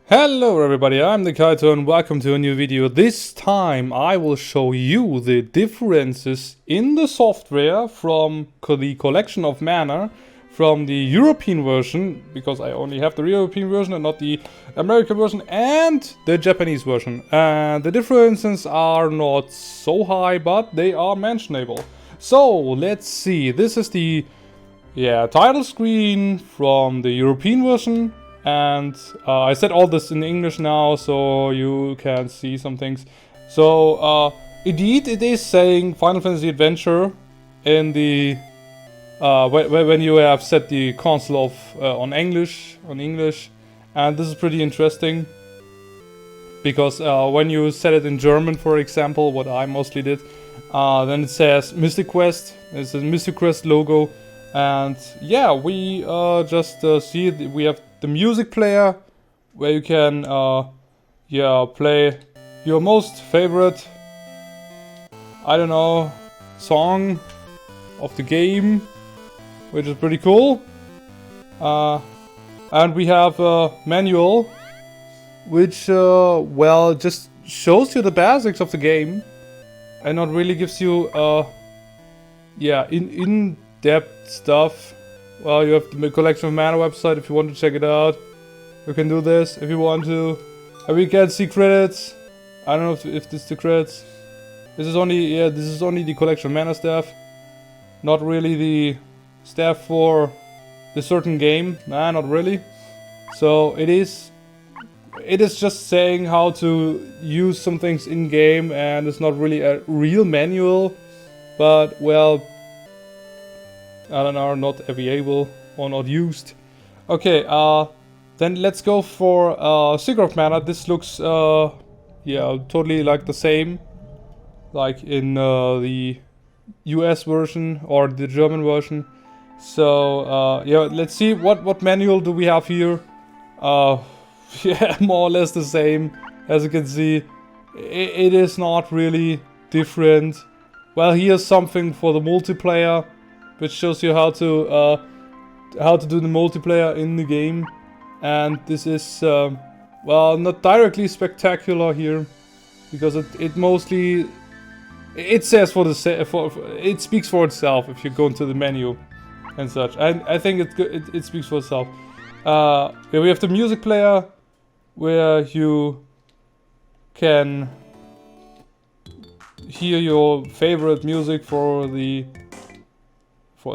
Hello everybody, I'm the Kaito and welcome to a new video. This time I will show you the differences in the software from the collection of mana from the European version, because I only have the European version and not the American version, and the Japanese version. And the differences are not so high, but they are mentionable. So let's see, this is the title screen from the European version. And I said all this in English now, so you can see some things. So, indeed, it is saying Final Fantasy Adventure in the when you have set the console of on English, and this is pretty interesting because when you set it in German, for example, what I mostly did, then it says Mystic Quest. It's a Mystic Quest logo, and yeah, we just see we have the music player, where you can play your most favorite, I don't know, song of the game, which is pretty cool. And we have a manual, which just shows you the basics of the game, and not really gives you in-depth stuff. Well, you have the collection of mana website if you want to check it out. You can do this if you want to. And we can see credits. I don't know if this is the credits. This is only the collection of mana staff. Not really the staff for the certain game. Nah, not really. So it is just saying how to use some things in game, and it's not really a real manual. But well, I don't know, not available or not used. Okay, then let's go for Secret of Mana. This looks totally like the same, like in the US version or the German version. So let's see what manual do we have here. More or less the same. As you can see, it is not really different. Well, here's something for the multiplayer, which shows you how to do the multiplayer in the game. And this is not directly spectacular here, because it mostly says it speaks for itself if you go into the menu and such. I think it speaks for itself. We have the music player, where you can hear your favorite music for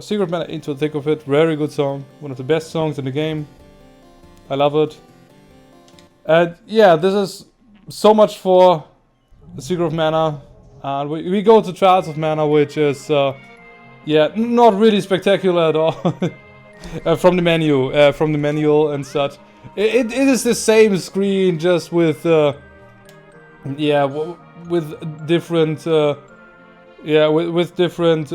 Secret Mana Into the Thick of It. Very good song. One of the best songs in the game. I love it. And yeah, this is so much for the Secret of Mana. And we go to Trials of Mana, which is not really spectacular at all. From the manual and such. It is the same screen, just with different with different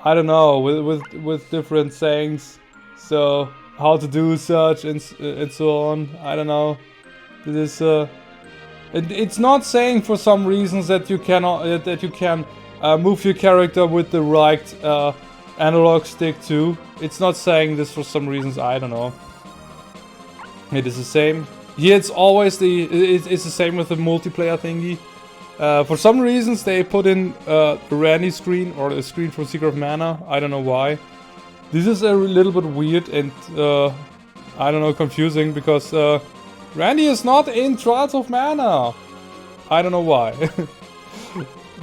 I don't know, with different sayings. So how to do such and so on. I don't know. This is it's not saying for some reasons that you cannot that you can move your character with the right analog stick too. It's not saying this for some reasons. I don't know. It is the same. Here it's always it's the same with the multiplayer thingy. For some reasons they put in the Randy screen, or a screen for Secret of Mana. I don't know why. This is a little bit weird and I don't know, confusing, because Randy is not in Trials of Mana. I don't know why.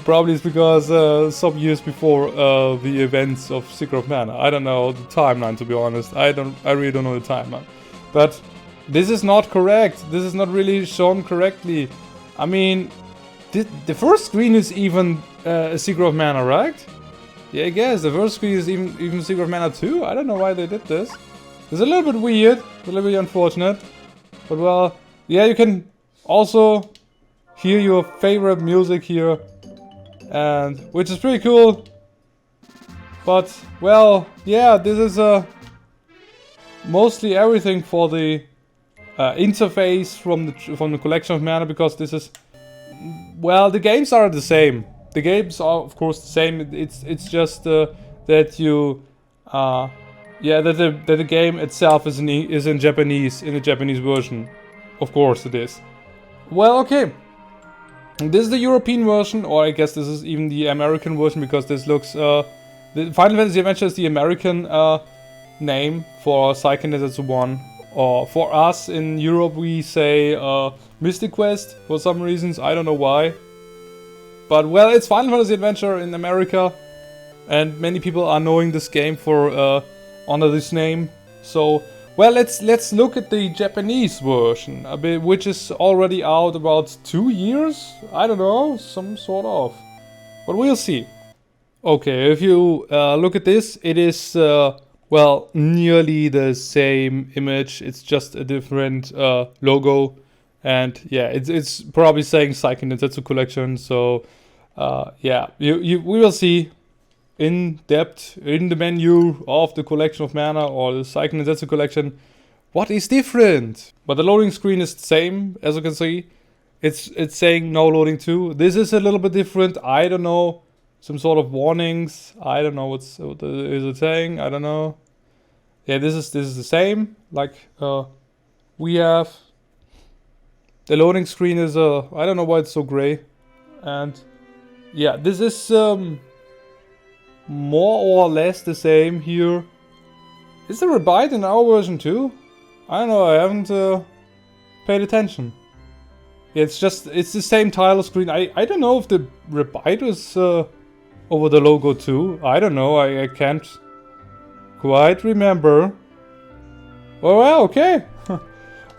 Probably it's because some years before the events of Secret of Mana. I don't know the timeline, to be honest. I really don't know the timeline. But this is not correct. This is not really shown correctly. I mean, the first screen is even a Secret of Mana, right? Yeah, I guess the first screen is even Secret of Mana 2. I don't know why they did this. It's a little bit weird, a little bit unfortunate. But well, yeah, you can also hear your favorite music here, and which is pretty cool. But well, yeah, this is mostly everything for the interface from the collection of mana, because this is, well, the games are the same. The games are of course the same. It's just that you Yeah, that the game itself is in Japanese, in the Japanese version. Of course it is. Well, okay. This is the European version, or I guess this is even the American version, because this looks, the Final Fantasy Adventure is the American name for Seiken Densetsu 1. Or for us in Europe we say Mystic Quest for some reasons, I don't know why. But well, it's Final Fantasy Adventure in America, and many people are knowing this game for under this name. So, well, let's look at the Japanese version, which is already out about 2 years. I don't know, some sort of, but we'll see. Okay, if you look at this, it is well, nearly the same image. It's just a different logo, and yeah, it's probably saying Seiken Densetsu Collection. So yeah, we will see in depth in the menu of the Collection of Mana or the Seiken Densetsu Collection what is different. But the loading screen is the same, as you can see. It's saying no loading 2. This is a little bit different. I don't know, some sort of warnings. I don't know what is it saying. I don't know. Yeah, this is the same. Like we have. The loading screen is I don't know why it's so gray. And yeah, this is more or less the same here. Is there a byte in our version too? I don't know, I haven't paid attention. Yeah, it's the same title screen. I don't know if the rebite is over the logo too. I don't know, I can't quite remember. Oh well, okay.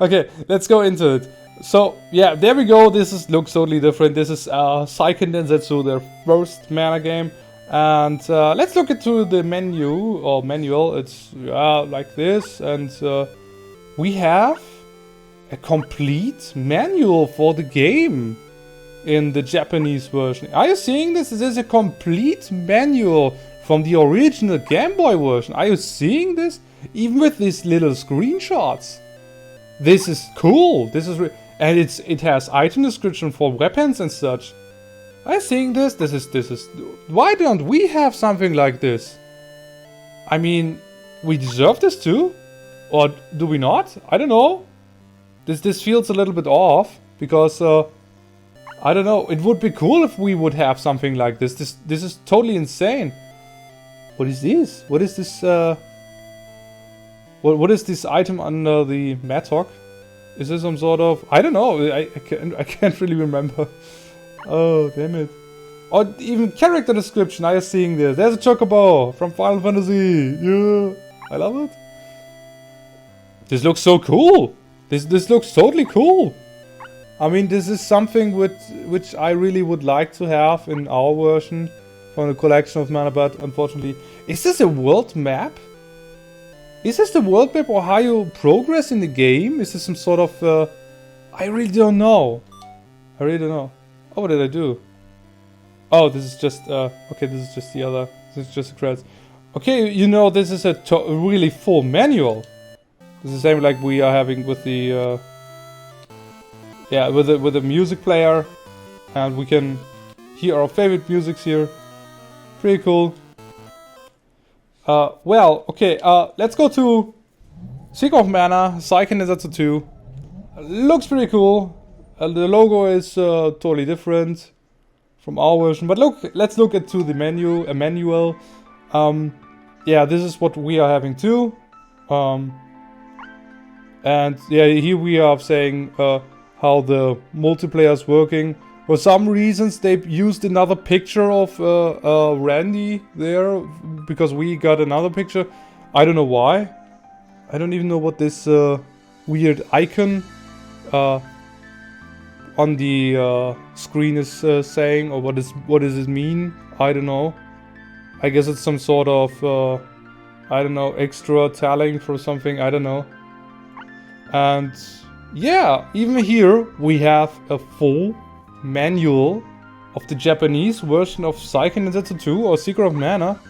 Okay, let's go into it. So, yeah, there we go. This looks totally different. This is Seiken Densetsu, their first Mana game. And let's look into the menu, or manual. It's like this. And we have a complete manual for the game in the Japanese version. Are you seeing this? This is a complete manual from the original Game Boy version. Are you seeing this? Even with these little screenshots. This is cool. This is and it has item description for weapons and such. Are you seeing this? This is. Why don't we have something like this? I mean, we deserve this too, or do we not? I don't know. This feels a little bit off because I don't know. It would be cool if we would have something like this. This is totally insane. What is this? What is this? What is this item under the mattock? Is this some sort of... I don't know. I can't really remember. Oh, damn it. Or even character description. Are you seeing this? There's a chocobo from Final Fantasy. Yeah. I love it. This looks so cool. This looks totally cool. I mean, this is something which I really would like to have in our version from the Collection of Mana, but unfortunately... Is this a world map? Is this the world map or how you progress in the game? Is this some sort of... I really don't know. I really don't know. Oh, what did I do? Oh, this is just... okay, this is just the other... This is just the credits. Okay, you know, this is a really full manual. This is the same like we are having with the... yeah, with the music player. And we can hear our favorite musics here. Pretty cool. Well, okay, let's go to Seeker of Mana, Seiken Densetsu 2. Looks pretty cool. The logo is totally different from our version. But let's look into the menu, a manual. Yeah, this is what we are having too. And yeah, here we are saying how the multiplayer is working. For some reasons, they used another picture of Randy there, because we got another picture. I don't know why. I don't even know what this weird icon on the screen is saying, or what does it mean? I don't know. I guess it's some sort of, I don't know, extra talent for something, I don't know. And yeah, even here we have a full manual of the Japanese version of Seiken Densetsu 2 or Secret of Mana.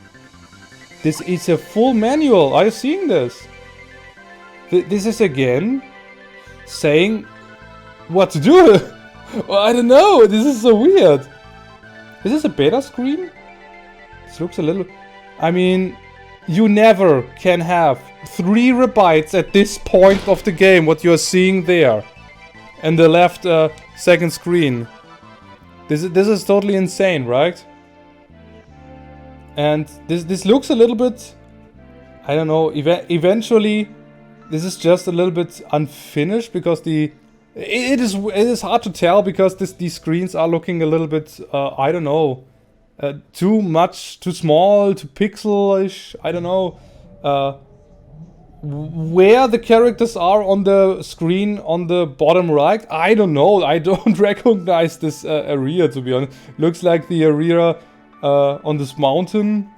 This is a full manual. Are you seeing this? This is again saying what to do. Well, I don't know. This is so weird. Is this a beta screen? This looks a little... I mean, You never can have 3 rebytes at this point of the game, what you're seeing there. And the left second screen. This is totally insane, right? And this looks a little bit, I don't know, eventually this is just a little bit unfinished because it is hard to tell because these screens are looking a little bit, I don't know, too small, too pixelish, I don't know. Where the characters are on the screen on the bottom right, I don't know. I don't recognize this area, to be honest. Looks like the area on this mountain.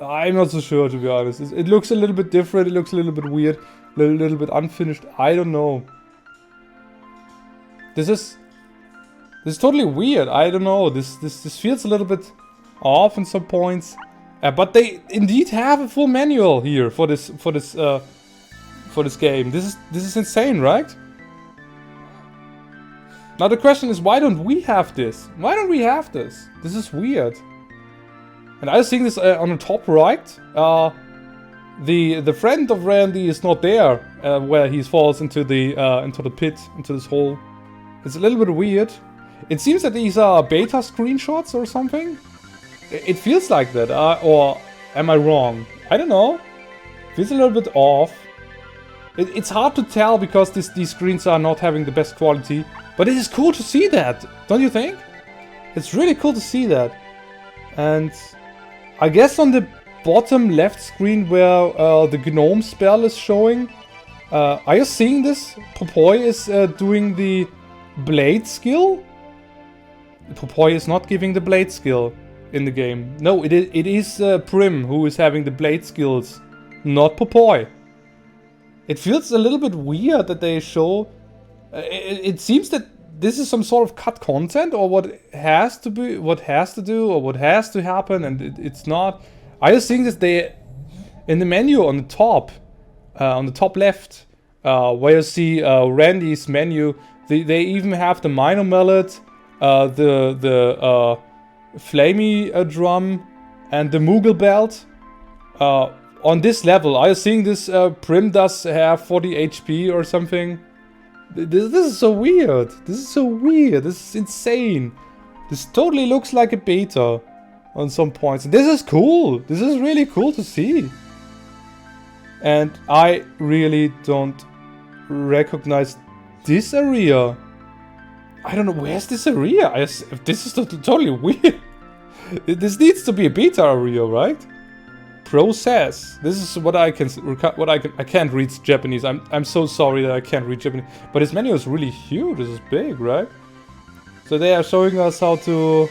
I'm not so sure, to be honest. It looks a little bit different. It looks a little bit weird, a little bit unfinished. I don't know. This is totally weird. I don't know. This feels a little bit off in some points. But they indeed have a full manual here for this game. This is insane, right? Now the question is, why don't we have this? Why don't we have this? This is weird. And I was seeing this on the top right. The friend of Randy is not there, where he falls into the pit, into this hole. It's a little bit weird. It seems that these are beta screenshots or something. It feels like that, or am I wrong? I don't know. Feels a little bit off. It's hard to tell because these screens are not having the best quality, but it is cool to see that, don't you think? It's really cool to see that. And I guess on the bottom left screen where the gnome spell is showing, are you seeing this? Popoi is doing the blade skill? Popoi is not giving the blade skill in the game. No, it is Prim who is having the blade skills, not Popoi. It feels a little bit weird that they show... it seems that this is some sort of cut content, or what has to be, what has to do, or what has to happen, and it's not. I just think that they, in the menu on the top left, where you see Randy's menu, they even have the minor mallet, the flamey drum, and the Moogle belt. On this level, are you seeing this? Prim does have 40 HP or something. This is so weird. This is so weird. This is insane. This totally looks like a beta on some points. This is cool. This is really cool to see. And I really don't recognize this area. I don't know, where's this area? This is totally weird. This needs to be a beta area, right? Process. This is what I can't read Japanese. I'm so sorry that I can't read Japanese. But his menu is really huge. This is big, right? So they are showing us how to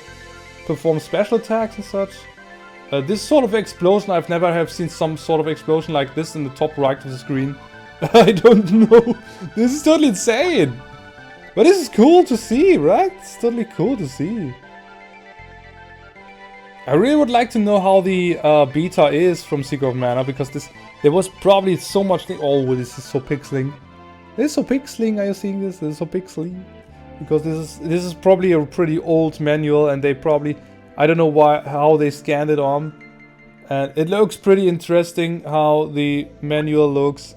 perform special attacks and such. This sort of explosion, I've never have seen some sort of explosion like this in the top right of the screen. I don't know. This is totally insane. But this is cool to see, right? It's totally cool to see. I really would like to know how the beta is from Secret of Mana, because there was probably so much oh, this is so pixeling. This is so pixeling, are you seeing this? This is so pixely. Because this is probably a pretty old manual, and they probably, I don't know how they scanned it on. And it looks pretty interesting how the manual looks.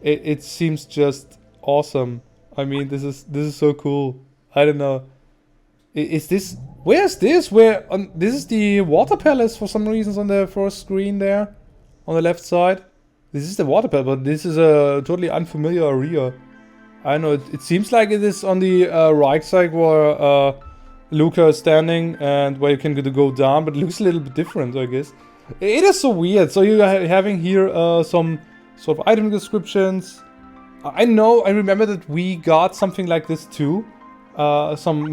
It seems just awesome. I mean, this is so cool. I don't know. Is this... Where's this? This is the water palace for some reasons on the first screen there. On the left side. This is the water palace, but this is a totally unfamiliar area. I don't know, it seems like it is on the right side where Luca is standing and where you can go down, but it looks a little bit different, I guess. It is so weird. So you're having here some sort of item descriptions. I remember that we got something like this too. Some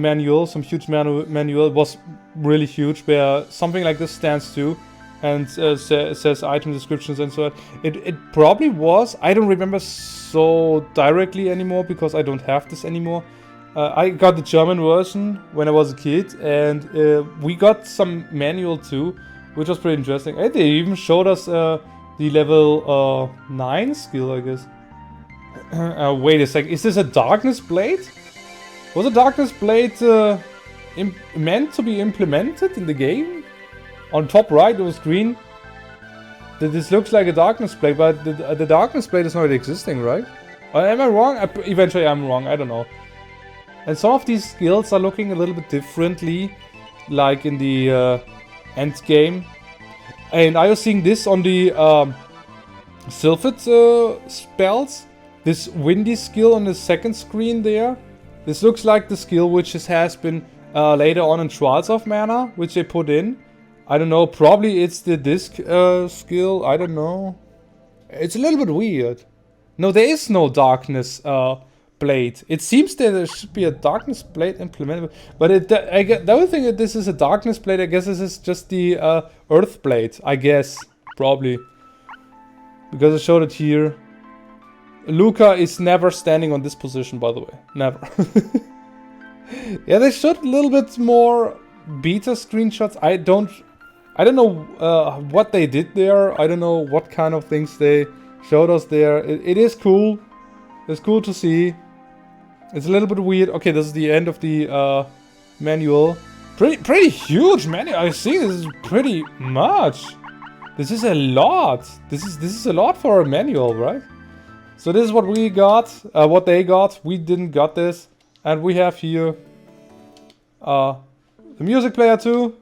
huge manual. It was really huge, where something like this stands too, and says item descriptions and so on. It probably was. I don't remember so directly anymore because I don't have this anymore. I got the German version when I was a kid, and we got some manual too, which was pretty interesting. And they even showed us the level 9 skill, I guess. Wait a sec. Is this a Darkness Blade? Was a Darkness Blade meant to be implemented in the game? On top right it was green. This looks like a darkness blade, but the darkness blade is not existing, right? Am I wrong? Eventually I'm wrong, I don't know. And some of these skills are looking a little bit differently, like in the end game. And are you seeing this on the Sylphid spells? This windy skill on the second screen there? This looks like the skill which has been later on in Trials of Mana, which they put in. I don't know, probably it's the disc skill, I don't know. It's a little bit weird. No, there is no darkness blade. It seems that there should be a darkness blade implemented, but the only thing that this is a darkness blade, I guess this is just the earth blade, I guess, probably. Because I showed it here. Luca is never standing on this position, by the way. Never. Yeah, they showed a little bit more beta screenshots. I don't know what they did there. I don't know what kind of things they showed us there. It is cool. It's cool to see. It's a little bit weird. Okay, this is the end of the manual. Pretty huge manual. I see this is pretty much. This is a lot. This is a lot for a manual, right? So this is what we got. What they got. We didn't got this. And we have here the music player too.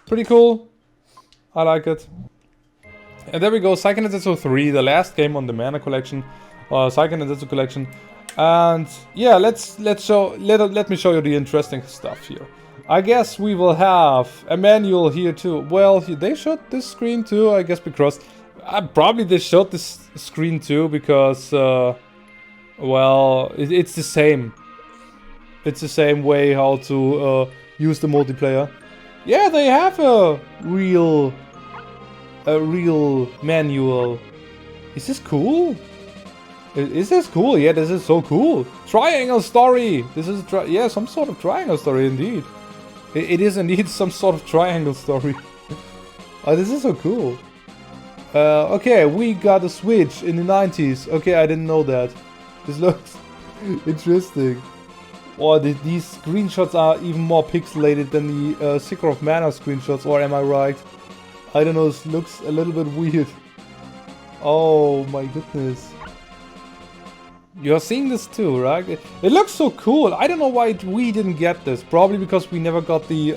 Pretty cool. I like it. And there we go. Seiken Densetsu 3, the last game on the Mana collection. Seiken Densetsu collection. And yeah, let me show you the interesting stuff here. I guess we will have a manual here too. Well, they showed this screen too, I guess, because probably they showed this screen too because well, it's the same. It's the same way how to use the multiplayer. Yeah, they have a real manual. Is this cool? Is this cool? Yeah, this is so cool. Triangle story. This is yeah, some sort of triangle story indeed. It is indeed some sort of triangle story. Oh, this is so cool. Okay, we got a Switch in the 90s. Okay, I didn't know that. This looks interesting. Or these screenshots are even more pixelated than the Secret of Mana screenshots, or am I right? I don't know, this looks a little bit weird. Oh my goodness. You're seeing this too, right? It looks so cool. I don't know why we didn't get this. Probably because we never got the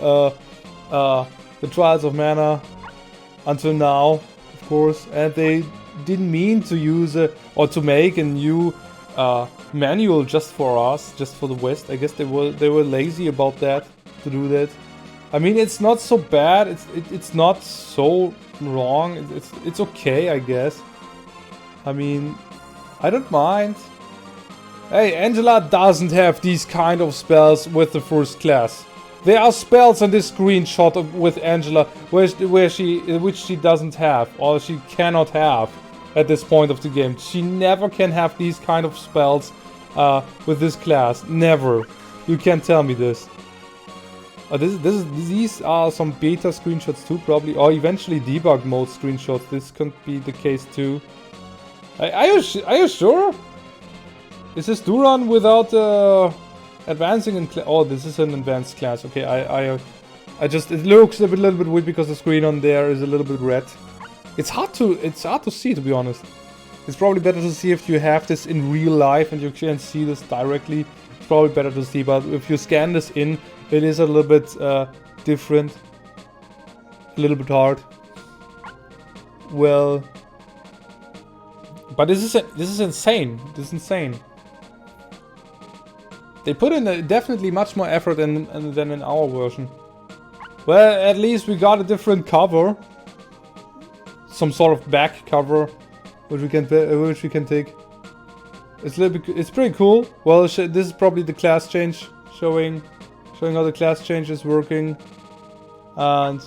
Trials of Mana until now, of course. And they didn't mean to use or to make a new manual just for us, just for the West. I guess they were lazy about that, to do that. I mean, it's not so bad. It's not so wrong. It's okay, I guess. I mean, I don't mind. Hey, Angela doesn't have these kind of spells with the first class. There are spells in this screenshot with Angela which she doesn't have, or she cannot have at this point of the game. She never can have these kind of spells with this class. Never. You can't tell me this. These are some beta screenshots too, probably, or eventually debug mode screenshots. This could be the case too. Are you sure? Is this Duran without advancing in class? Oh, this is an advanced class. Okay, I just, it looks a little bit weird because the screen on there is a little bit red. It's hard to see, to be honest. It's probably better to see if you have this in real life and you can see this directly. It's probably better to see, but if you scan this in, it is a little bit different. A little bit hard. Well, but this is insane. This is insane. They put in definitely much more effort than in our version. Well, at least we got a different cover. Some sort of back cover, which we can take. It's pretty cool. Well, this is probably the class change, showing how the class change is working. And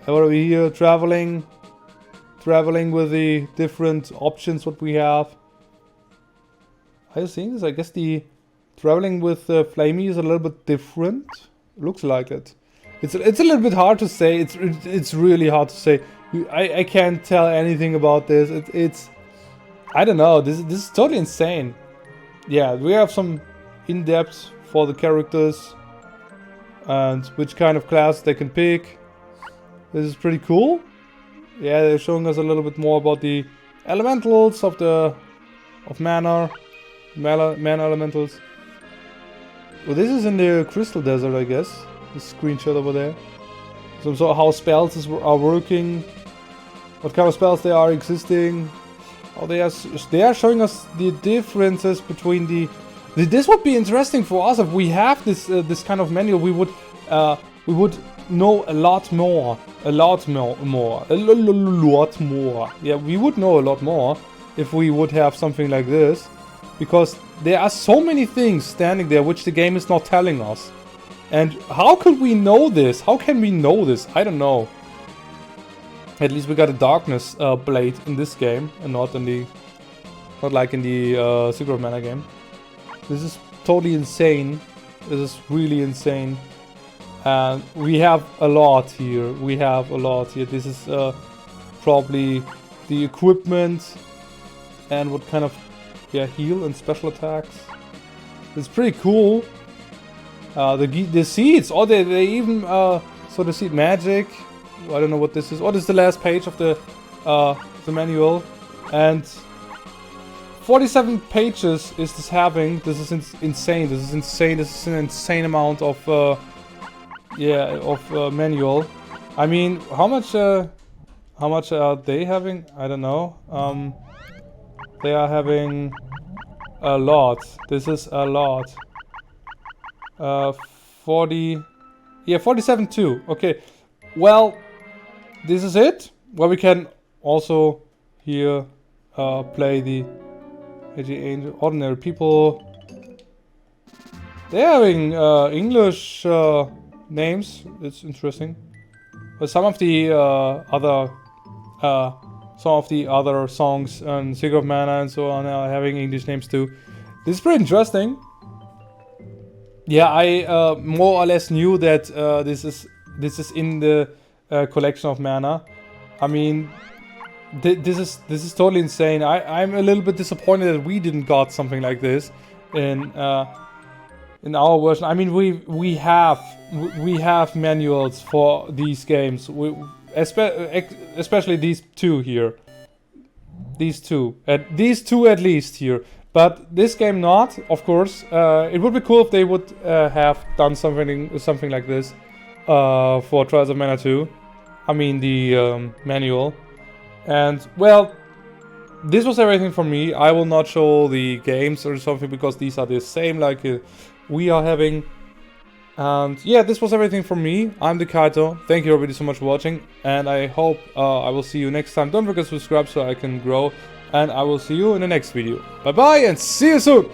what are we here? Traveling with the different options what we have. Are you seeing this? I guess the traveling with Flamey is a little bit different. Looks like it. It's a little bit hard to say. It's really hard to say. I can't tell anything about this. It's I don't know. This is totally insane. Yeah, we have some in-depth for the characters and which kind of class they can pick. This is pretty cool. Yeah, they're showing us a little bit more about the elementals of mana elementals. Well, this is in the Crystal Desert, I guess. This screenshot over there. So how spells are working, what kind of spells they are existing. Oh, they are showing us the differences between the. This would be interesting for us if we have this kind of manual. We would know a lot more. Yeah, we would know a lot more if we would have something like this, because there are so many things standing there which the game is not telling us. And how could we know this? How can we know this? I don't know. At least we got a darkness blade in this game, and not like in the Secret of Mana game. This is totally insane. This is really insane. And we have a lot here. This is probably the equipment and what kind of heal and special attacks. It's pretty cool. The seeds. Oh, they even so the seed magic. I don't know what this is. Oh, this is the last page of the manual, and 47 pages is this having. This is insane. This is an insane amount of manual. I mean, how much are they having? I don't know. They are having a lot. This is a lot. 47 too. Okay. Well, this is it. Where we can also here play the Angel Ordinary People. They're having English names. It's interesting. But some of the other songs on Secret of Mana and so on are having English names too. This is pretty interesting. Yeah, I more or less knew that this is in the collection of Mana. I mean, this is totally insane. I'm a little bit disappointed that we didn't got something like this in our version. I mean, we have manuals for these games. Especially these two here. These two at least here. But this game not, of course. It would be cool if they would have done something like this for Trials of Mana 2. I mean the manual. And well, this was everything from me. I will not show the games or something because these are the same like we are having. And yeah, this was everything from me. I'm the Kaito. Thank you everybody so much for watching, and I hope I will see you next time. Don't forget to subscribe so I can grow, and I will see you in the next video. Bye bye and see you soon!